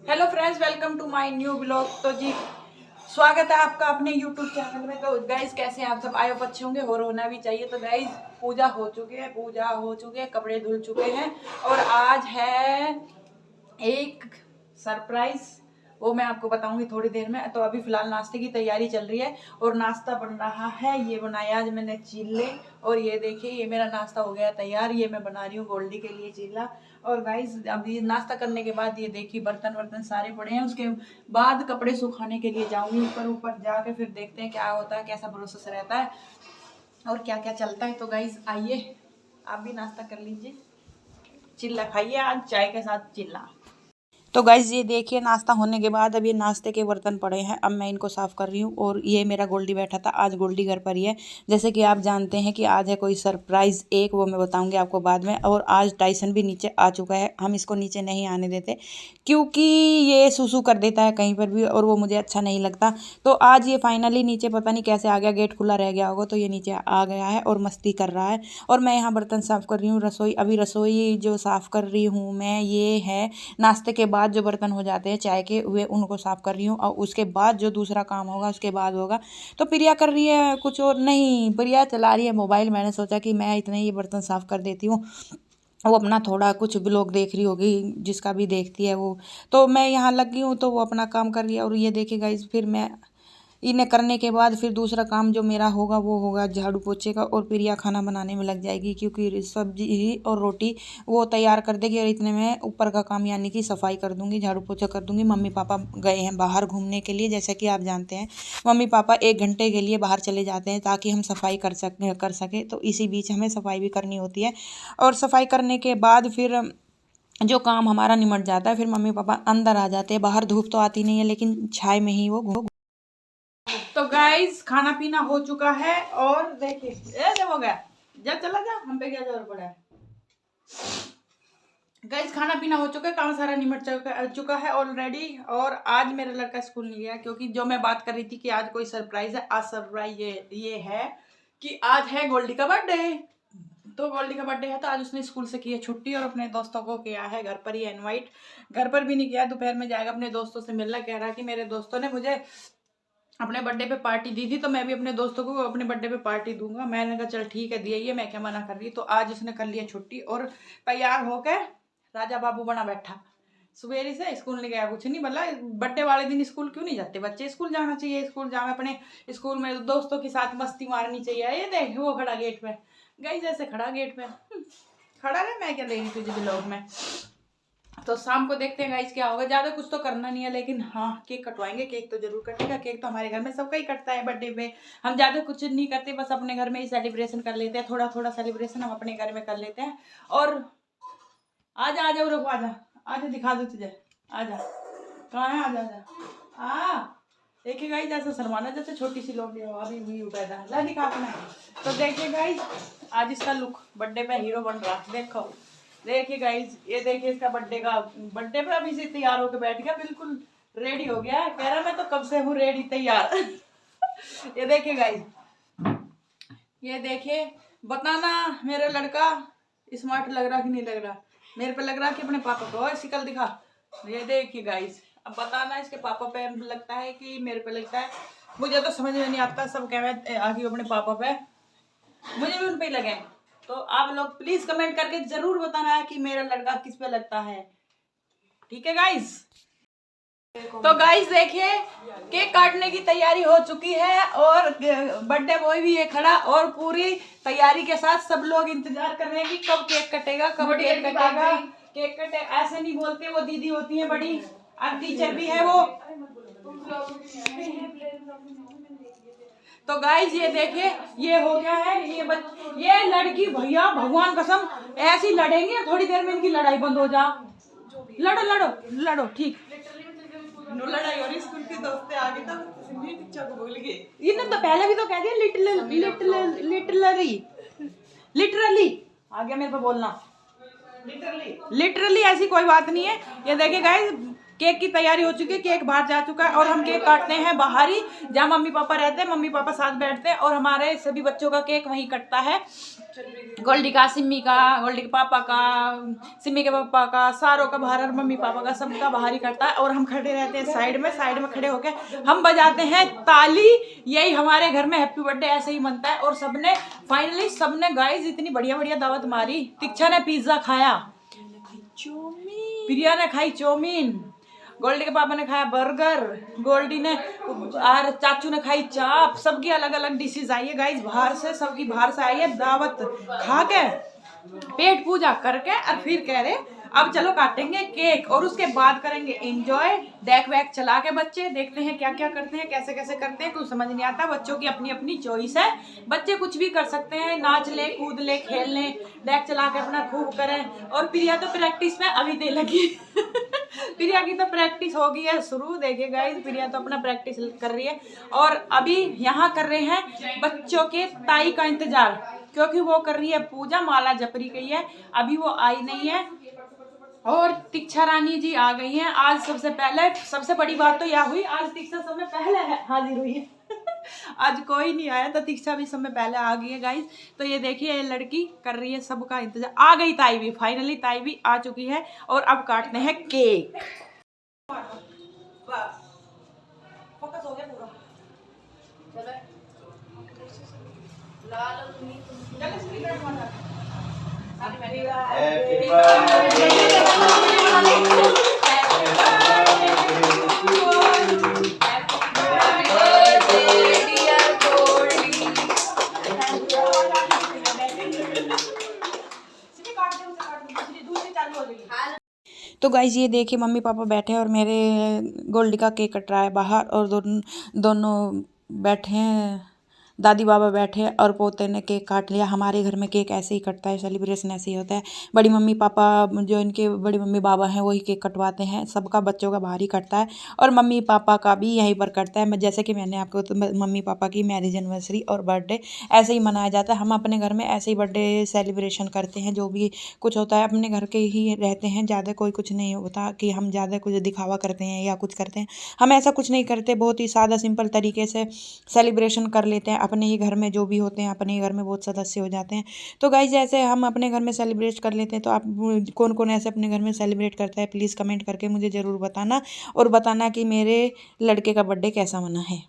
Hello friends, welcome to my new blog. तो जी स्वागत है आपका अपने यूट्यूब चैनल में। तो गाइज कैसे हैं आप सब? आए हो अच्छे होंगे और होना भी चाहिए। तो गाइज पूजा हो चुके हैं, कपड़े धुल चुके हैं और आज है एक सरप्राइज, वो मैं आपको बताऊंगी थोड़ी देर में। तो अभी फिलहाल नाश्ते की तैयारी चल रही है और नाश्ता बन रहा है। ये बनाया आज मैंने चीले और ये देखिए ये मेरा नाश्ता हो गया तैयार। ये मैं बना रही हूँ गोल्डी के लिए चीला। और गाइस अभी नाश्ता करने के बाद ये देखिए बर्तन वर्तन सारे पड़े हैं। उसके बाद कपड़े सुखाने के लिए जाऊंगी ऊपर जाके, फिर देखते हैं क्या होता है, कैसा प्रोसेस रहता है और क्या क्या चलता है। तो गाइस आइए आप भी नाश्ता कर लीजिए, चिल्ला खाइए आज चाय के साथ चिल्ला। तो गाइज ये देखिए नाश्ता होने के बाद अब ये नाश्ते के बर्तन पड़े हैं, अब मैं इनको साफ़ कर रही हूँ। और ये मेरा गोल्डी बैठा था, आज गोल्डी घर पर ही है। जैसे कि आप जानते हैं कि आज है कोई सरप्राइज़ एक, वो मैं बताऊंगी आपको बाद में। और आज टाइसन भी नीचे आ चुका है, हम इसको नीचे नहीं आने देते क्योंकि ये सुसु कर देता है कहीं पर भी और वो मुझे अच्छा नहीं लगता। तो आज ये फाइनली नीचे पता नहीं कैसे आ गया, गेट खुला रह गया होगा तो ये नीचे आ गया है और मस्ती कर रहा है। और मैं यहाँ बर्तन साफ़ कर रही हूँ, रसोई जो साफ़ कर रही हूँ मैं, ये है नाश्ते के बाद जो बर्तन हो जाते हैं चाय के हुए उनको साफ़ कर रही हूँ। और उसके बाद जो दूसरा काम होगा उसके बाद होगा। तो प्रिया कर रही है कुछ और नहीं, प्रिया चला रही है मोबाइल। मैंने सोचा कि मैं इतने ये बर्तन साफ़ कर देती हूँ, वो अपना थोड़ा कुछ ब्लॉग देख रही होगी, जिसका भी देखती है वो। तो मैं यहाँ लगी हूँ तो वो अपना काम कर रही है। और ये देखिएगा इस फिर मैं इन्हें करने के बाद फिर दूसरा काम जो मेरा होगा वो होगा झाड़ू पोछे का। और प्रिया खाना बनाने में लग जाएगी क्योंकि सब्जी और रोटी वो तैयार कर देगी और इतने में ऊपर का काम यानी कि सफाई कर दूंगी, झाड़ू पोछा कर दूंगी। मम्मी पापा गए हैं बाहर घूमने के लिए, जैसा कि आप जानते हैं मम्मी पापा 1 घंटे के लिए बाहर चले जाते हैं ताकि हम सफाई कर सके। तो इसी बीच हमें सफाई भी करनी होती है। और सफाई करने के बाद फिर जो काम हमारा निमट जाता है, फिर मम्मी पापा अंदर आ जाते हैं। बाहर धूप तो आती नहीं है लेकिन छाए में ही वो। तो गाइस खाना पीना हो चुका है और देखिए जब हो गया, जब चला जा हम पे क्या जोर पड़ा है। गाइस खाना पीना हो चुका है, काम सारा निमट चुका है ऑलरेडी। और आज मेरा लड़का स्कूल नहीं गया क्योंकि जो मैं बात कर रही थी कि आज कोई सरप्राइज है। आज सरप्राइज ये है कि आज है गोल्डी का बर्थडे। तो गोल्डी का बर्थडे है तो आज उसने स्कूल से की है छुट्टी और अपने दोस्तों को किया है घर पर ही इनवाइट। घर पर भी नहीं किया, दोपहर में जाएगा अपने दोस्तों से मिलना। कह रहा कि मेरे दोस्तों ने मुझे अपने बर्थडे पे पार्टी दी थी तो मैं भी अपने दोस्तों को अपने बर्थडे पे पार्टी दूंगा। मैंने कहा चल ठीक है दिया, ये मैं क्या मना कर रही। तो आज उसने कर लिया छुट्टी और तैयार होकर राजा बाबू बना बैठा। सवेरे से स्कूल नहीं गया, कुछ नहीं। मतलब बर्थडे वाले दिन स्कूल क्यों नहीं जाते बच्चे? स्कूल जाना चाहिए, स्कूल जाओ अपने स्कूल में दोस्तों के साथ मस्ती मारनी चाहिए। ये देख वो खड़ा गेट पे, गई जैसे खड़ा गेट पे खड़ा रहे, मैं क्या ले रही तुझे ब्लॉग में। तो शाम को देखते हैं गाइस क्या होगा। ज़्यादा कुछ तो करना नहीं है लेकिन हाँ केक कटवाएंगे, केक तो जरूर कटेगा। केक तो हमारे घर में सबका ही कटता है बर्थडे पे। हम ज़्यादा कुछ नहीं करते, बस अपने घर में ही सेलिब्रेशन कर लेते हैं। थोड़ा थोड़ा सेलिब्रेशन हम अपने घर में कर लेते हैं। और आजा आजा रुको, आजा आजा दिखा दो तुझे, आजा कहाँ है, आजा आजा देखिए गाइस जैसे शर्माना जैसे छोटी सी लोग अभी भी पैदा ला दिखा अपना। तो देखिए गाइस आज इसका लुक बर्थडे पे हीरो बन रहा है। देखो देखिए गाइस, ये देखिए इसका बर्थडे पे अभी से तैयार होकर बैठ गया, बिल्कुल रेडी हो गया है। कह रहा मैं तो कब से हूँ रेडी तैयार ये देखिए गाइस, ये देखिए बताना मेरा लड़का स्मार्ट लग रहा कि नहीं लग रहा। मेरे पे लग रहा कि अपने पापा पे। और शिकल दिखा, ये देखिए गाइस अब बताना इसके पापा पे लगता है कि मेरे पे लगता है। मुझे तो समझ में नहीं आता, सब कह रहे आगे अपने पापा पे, मुझे भी उन पे ही लगे। तो आप लोग प्लीज कमेंट करके जरूर बताना है कि मेरा लड़का किस पे लगता है। ठीक है गाइस? तो गाइस देखिए केक काटने की तैयारी हो चुकी है और बर्थडे बॉय भी है खड़ा और पूरी तैयारी के साथ सब लोग इंतजार कर रहे हैं कि कब केक कटेगा, कब केक कटेगा। केक कटे ऐसे नहीं बोलते, वो दीदी होती है बड़ी, अब टीचर भी है वो। तो गाइस ये देखिए ये हो गया है, ये लड़की भैया भगवान कसम ऐसी लड़ेंगे थोड़ी देर में इनकी लड़ाई बंद हो जा। लड़ो लड़ो लड़ो ठीक। लड़ाई और स्कूल के दोस्त आगे तब भूल गए। इन्होंने तो पहले भी तो कह दिया लिटरली आ गया मेरे पे बोलना। लिटरली ऐसी कोई बात नहीं है। ये देखिए गाइस केक की तैयारी हो चुकी है, केक बाहर जा चुका है और हम केक काटते हैं बाहर ही जहाँ मम्मी पापा रहते हैं। मम्मी पापा साथ बैठते हैं और हमारे सभी बच्चों का केक वहीं कटता है गोल्डी का, सिम्मी का, गोल्डी के पापा का, सिम्मी के पापा का, सारों का बाहर और मम्मी पापा का सबका बाहर ही करता है। और हम खड़े रहते हैं साइड में खड़े होके हम बजाते हैं ताली। यही हमारे घर में हैप्पी बर्थडे ऐसे ही मनता है। और सबने फाइनली सबने गाइस इतनी बढ़िया बढ़िया दावत मारी। दीक्षा ने पिज्जा खाया, प्रिया ने खाई चाउमीन, गोल्डी के पापा ने खाया बर्गर, गोल्डी ने और चाचू ने खाई चाप। सबकी अलग अलग डिशेज आई है गाइस बाहर से, सबकी बाहर से आई है दावत खा के पेट पूजा करके। और फिर कह रहे अब चलो काटेंगे केक और उसके बाद करेंगे एंजॉय। डेक वैक चला के बच्चे देखते हैं क्या क्या करते हैं, कैसे कैसे करते हैं, कुछ समझ नहीं आता। बच्चों की अपनी अपनी चॉइस है, बच्चे कुछ भी कर सकते हैं, नाच ले, कूद ले, खेल ले, डेक चला के अपना खूब करें। और प्रिया तो प्रैक्टिस में अभी दे लगी प्रिया की तो प्रैक्टिस हो गई है शुरू। देखिए गाइस प्रिया तो अपना प्रैक्टिस कर रही है। और अभी यहाँ कर रहे हैं बच्चों के ताई का इंतजार, क्योंकि वो कर रही है पूजा, माला जप रही गई है, अभी वो आई नहीं है। और दीक्षा रानी जी आ गई हैं आज। सबसे पहले सबसे बड़ी बात तो यह हुई, आज दीक्षा सब में पहले हाजिर हुई है आज कोई नहीं आया तो दीक्षा भी सब में पहले आ गई है गाइस। तो ये देखिए ये लड़की कर रही है सबका इंतजार। आ गई ताई भी, फाइनली ताई भी आ चुकी है। और अब काटते हैं केक। फोकस हो गया पूरा। तो गाइस ये देखिए मम्मी पापा बैठे हैं और मेरे गोल्डी का केक कट रहा है बाहर। और दोनों बैठे हैं, दादी बाबा बैठे और पोते ने केक काट लिया। हमारे घर में केक ऐसे ही कटता है, सेलिब्रेशन ऐसे ही होता है। बड़ी मम्मी पापा जो इनके बड़ी मम्मी बाबा हैं वही केक कटवाते हैं। सबका बच्चों का बाहर ही कटता है और मम्मी पापा का भी यहीं पर कटता है। जैसे कि मैंने आपको तो मम्मी पापा की मैरिज एनिवर्सरी और बर्थडे ऐसे ही मनाया जाता है। हम अपने घर में ऐसे ही बर्थडे सेलिब्रेशन करते हैं। जो भी कुछ होता है अपने घर के ही रहते हैं, ज़्यादा कोई कुछ नहीं होता कि हम ज़्यादा कुछ दिखावा करते हैं या कुछ करते हैं। हम ऐसा कुछ नहीं करते, बहुत ही सादा सिंपल तरीके से सेलिब्रेशन कर लेते हैं। अपने ही घर में जो भी होते हैं अपने ही घर में बहुत सदस्य हो जाते हैं। तो गाइस जैसे हम अपने घर में सेलिब्रेट कर लेते हैं, तो आप कौन कौन ऐसे अपने घर में सेलिब्रेट करता है प्लीज़ कमेंट करके मुझे ज़रूर बताना। और बताना कि मेरे लड़के का बर्थडे कैसा मना है।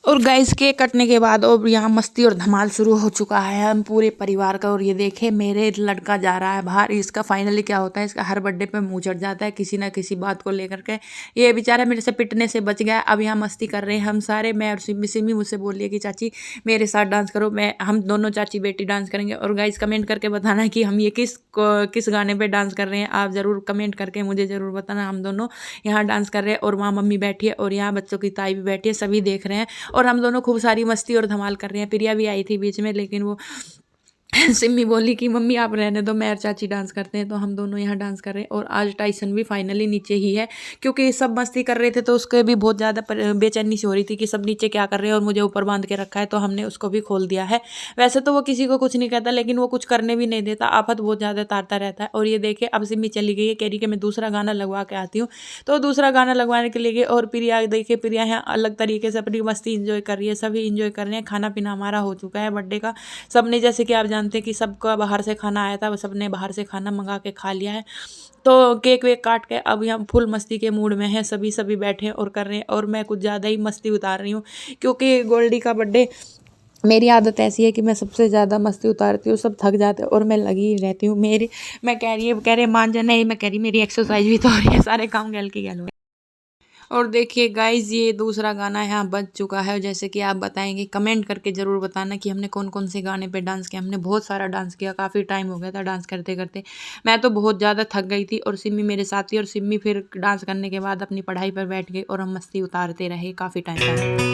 और गाइस केक कटने के बाद और यहाँ मस्ती और धमाल शुरू हो चुका है हम पूरे परिवार का। और ये देखे मेरे लड़का जा रहा है बाहर। इसका फाइनली क्या होता है, इसका हर बर्थडे पे मुंह चढ़ जाता है किसी ना किसी बात को लेकर के। ये बेचारा मेरे से पिटने से बच गया। अब यहाँ मस्ती कर रहे हैं हम सारे, मैं और सिमी। सिमी मुझसे बोल रही है कि चाची मेरे साथ डांस करो, हम दोनों चाची बेटी डांस करेंगे। और गाइस कमेंट करके बताना कि हम ये किस गाने पर डांस कर रहे हैं, आप ज़रूर कमेंट करके मुझे ज़रूर बताना। हम दोनों यहाँ डांस कर रहे हैं और वहाँ मम्मी बैठी है और यहाँ बच्चों की ताई भी बैठी है, सभी देख रहे हैं। और हम दोनों खूब सारी मस्ती और धमाल कर रहे हैं। प्रिया भी आई थी बीच में, लेकिन वो सिम्मी बोली कि मम्मी आप रहने दो, मैं और चाची डांस करते हैं। तो हम दोनों यहाँ डांस कर रहे हैं। और आज टाइसन भी फाइनली नीचे ही है, क्योंकि सब मस्ती कर रहे थे तो उसके भी बहुत ज़्यादा बेचैनी सी हो रही थी कि सब नीचे क्या कर रहे हैं और मुझे ऊपर बांध के रखा है। तो हमने उसको भी खोल दिया है। वैसे तो वो किसी को कुछ नहीं कहता, लेकिन वो कुछ करने भी नहीं देता, आफत बहुत ज़्यादा तारता रहता है। और ये देखिए अब सिम्मी चली गई है, कह रही कि मैं दूसरा गाना लगवा के आती हूँ। तो दूसरा गाना लगवाने के लिए गई। और प्रिया देखिए, प्रिया यहाँ अलग तरीके से अपनी मस्ती इंजॉय कर रही है, सभी इंजॉय कर रहे हैं। खाना पीना हमारा हो चुका है बर्थडे का। सबने जैसे कि आप जानते हैं कि सबका बाहर से खाना आया था, सबने बाहर से खाना मंगा के खा लिया है। तो केक वेक काट के अब यहाँ फुल मस्ती के मूड में है, सभी बैठे और कर रहे हैं। और मैं कुछ ज़्यादा ही मस्ती उतार रही हूँ, क्योंकि गोल्डी का बर्थडे मेरी आदत ऐसी है कि मैं सबसे ज़्यादा मस्ती उतारती हूँ। सब थक जाते हैं और मैं लगी ही रहती हूँ। मैं कह रही मान जा, नहीं मैं कह रही मेरी एक्सरसाइज भी तो हो रही है, सारे काम गैल की गैल। और देखिए गाइज ये दूसरा गाना यहाँ बज चुका है। जैसे कि आप बताएंगे, कमेंट करके ज़रूर बताना कि हमने कौन कौन से गाने पे डांस किया। हमने बहुत सारा डांस किया, काफ़ी टाइम हो गया था डांस करते करते। मैं तो बहुत ज़्यादा थक गई थी और सिम्मी मेरे साथ थी। और सिम्मी फिर डांस करने के बाद अपनी पढ़ाई पर बैठ गई और हम मस्ती उतारते रहे काफ़ी टाइम तक।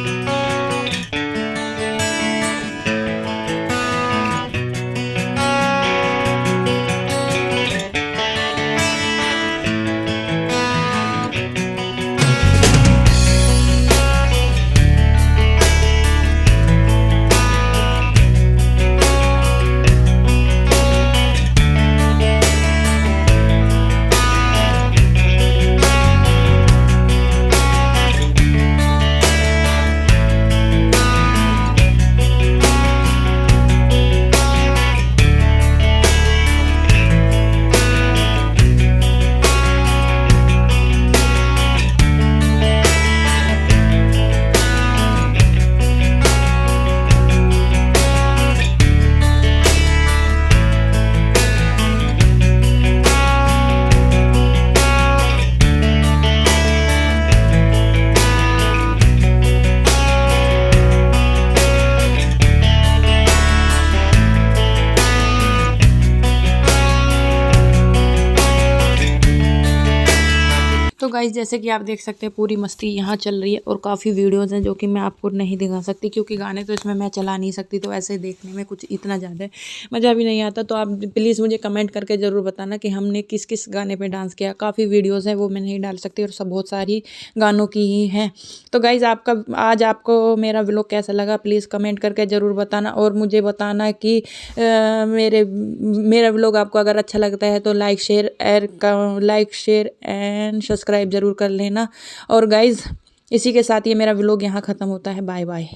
तो गाइस जैसे कि आप देख सकते हैं पूरी मस्ती यहाँ चल रही है और काफ़ी वीडियोज़ हैं जो कि मैं आपको नहीं दिखा सकती क्योंकि गाने तो इसमें मैं चला नहीं सकती, तो ऐसे देखने में कुछ इतना ज़्यादा मज़ा भी नहीं आता। तो आप प्लीज़ मुझे कमेंट करके ज़रूर बताना कि हमने किस किस गाने पे डांस किया। काफ़ी वीडियोज़ हैं वो मैं नहीं डाल सकती और सब बहुत सारी गानों की ही हैं। तो गाइस आज आपको मेरा व्लॉग कैसा लगा प्लीज़ कमेंट करके ज़रूर बताना और मुझे बताना कि मेरा व्लॉग आपको अगर अच्छा लगता है तो लाइक शेयर एंड सब्सक्राइब ज़रूर कर लेना। और गाइज़ इसी के साथ ये मेरा व्लॉग यहाँ ख़त्म होता है। Bye bye.